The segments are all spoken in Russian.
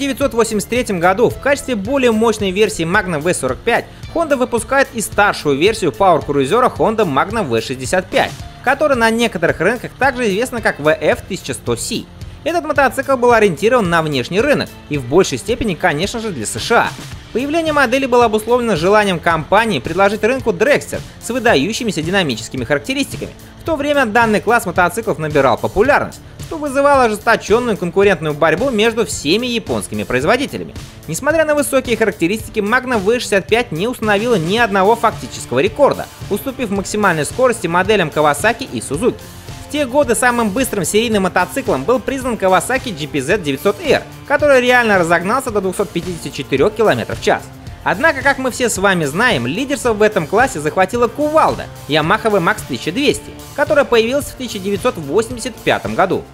1983 году в качестве более мощной версии Magna V45 Honda выпускает и старшую версию пауэр-крузера Honda Magna V65, которая на некоторых рынках также известна как VF1100C. Этот мотоцикл был ориентирован на внешний рынок и в большей степени, конечно же, для США. Появление модели было обусловлено желанием компании предложить рынку Dragster с выдающимися динамическими характеристиками. В то время данный класс мотоциклов набирал популярность, что вызывало ожесточенную конкурентную борьбу между всеми японскими производителями. Несмотря на высокие характеристики, Magna V65 не установила ни одного фактического рекорда, уступив максимальной скорости моделям Kawasaki и Suzuki. В те годы самым быстрым серийным мотоциклом был признан Kawasaki GPZ 900R, который реально разогнался до 254 км в час. Однако, как мы все с вами знаем, лидерство в этом классе захватила кувалда Yamaha VMAX 1200, которая появилась в 1985 году.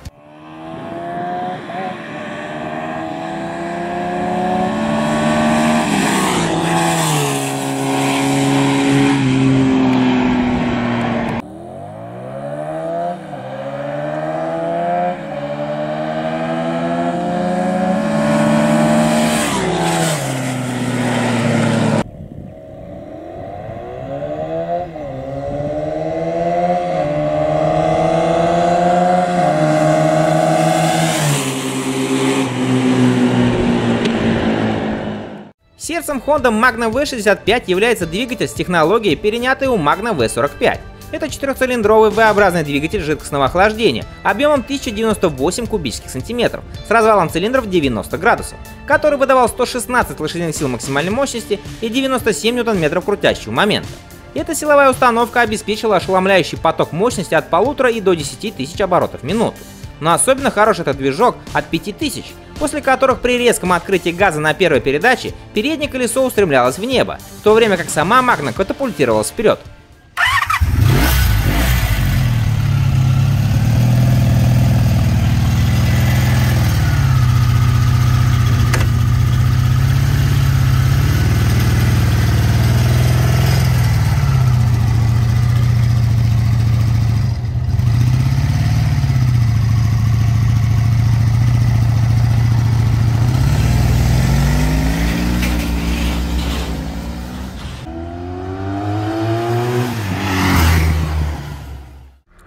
Сердцем Honda Magna V65 является двигатель с технологией, перенятой у Magna V45. Это четырехцилиндровый V-образный двигатель жидкостного охлаждения объемом 1098 кубических сантиметров с развалом цилиндров 90 градусов, который выдавал 116 лошадиных сил максимальной мощности и 97 ньютон-метров крутящего момента. Эта силовая установка обеспечила ошеломляющий поток мощности от 1,5 и до 10 тысяч оборотов в минуту. Но особенно хорош этот движок от 5000, после которых при резком открытии газа на первой передаче переднее колесо устремлялось в небо, в то время как сама Magna катапультировалась вперед.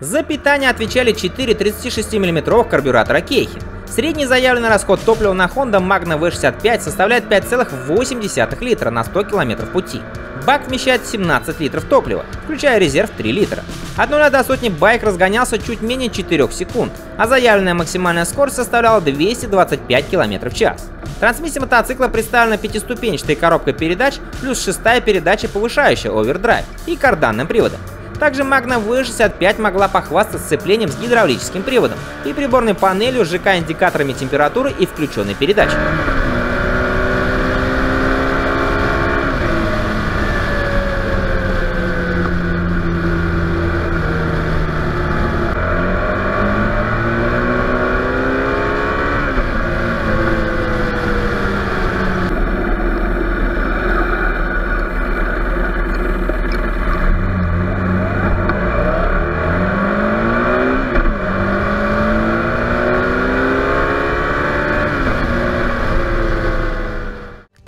За питание отвечали 4 36 мм карбюратора Keihin. Средний заявленный расход топлива на Honda Magna V65 составляет 5,8 литра на 100 км пути. Бак вмещает 17 литров топлива, включая резерв 3 литра. От 0 до сотни байк разгонялся чуть менее 4 секунд, а заявленная максимальная скорость составляла 225 км в час. Трансмиссия мотоцикла представлена пятиступенчатой коробкой передач плюс шестая передача, повышающая овердрайв, и карданным приводом. Также Magna V65 могла похвастаться сцеплением с гидравлическим приводом и приборной панелью с ЖК-индикаторами температуры и включенной передачей.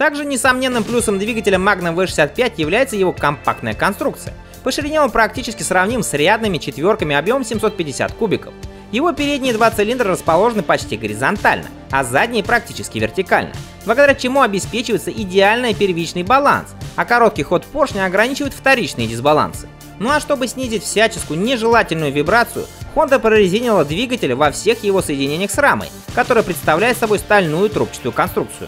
Также несомненным плюсом двигателя Magna V65 является его компактная конструкция. По ширине он практически сравним с рядными четверками объемом 750 кубиков. Его передние два цилиндра расположены почти горизонтально, а задние практически вертикально, благодаря чему обеспечивается идеальный первичный баланс, а короткий ход поршня ограничивает вторичные дисбалансы. Ну а чтобы снизить всяческую нежелательную вибрацию, Honda прорезинила двигатель во всех его соединениях с рамой, которая представляет собой стальную трубчатую конструкцию.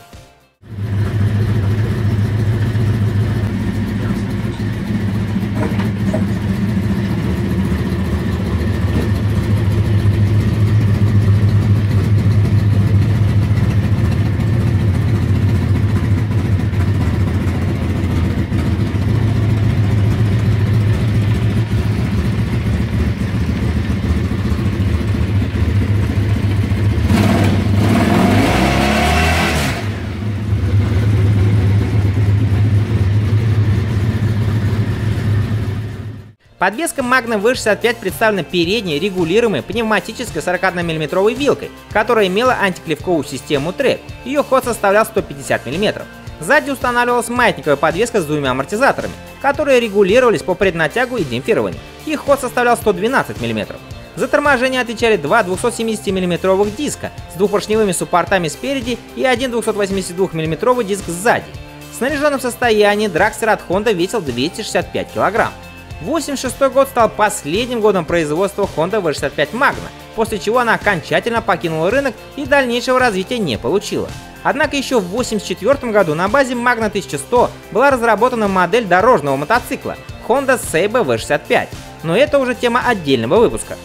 Подвеска Magna V65 представлена передней регулируемой пневматической 41-мм вилкой, которая имела антиклевковую систему TRAC. Ее ход составлял 150 мм. Сзади устанавливалась маятниковая подвеска с двумя амортизаторами, которые регулировались по преднатягу и демпфированию. Их ход составлял 112 мм. За торможение отвечали два 270 мм диска с двухпоршневыми суппортами спереди и один 282 мм диск сзади. В снаряженном состоянии драгстер от Honda весил 265 кг. 1986 год стал последним годом производства Honda V65 Magna, после чего она окончательно покинула рынок и дальнейшего развития не получила. Однако еще в 1984 году на базе Magna 1100 была разработана модель дорожного мотоцикла Honda Saiba V65, но это уже тема отдельного выпуска.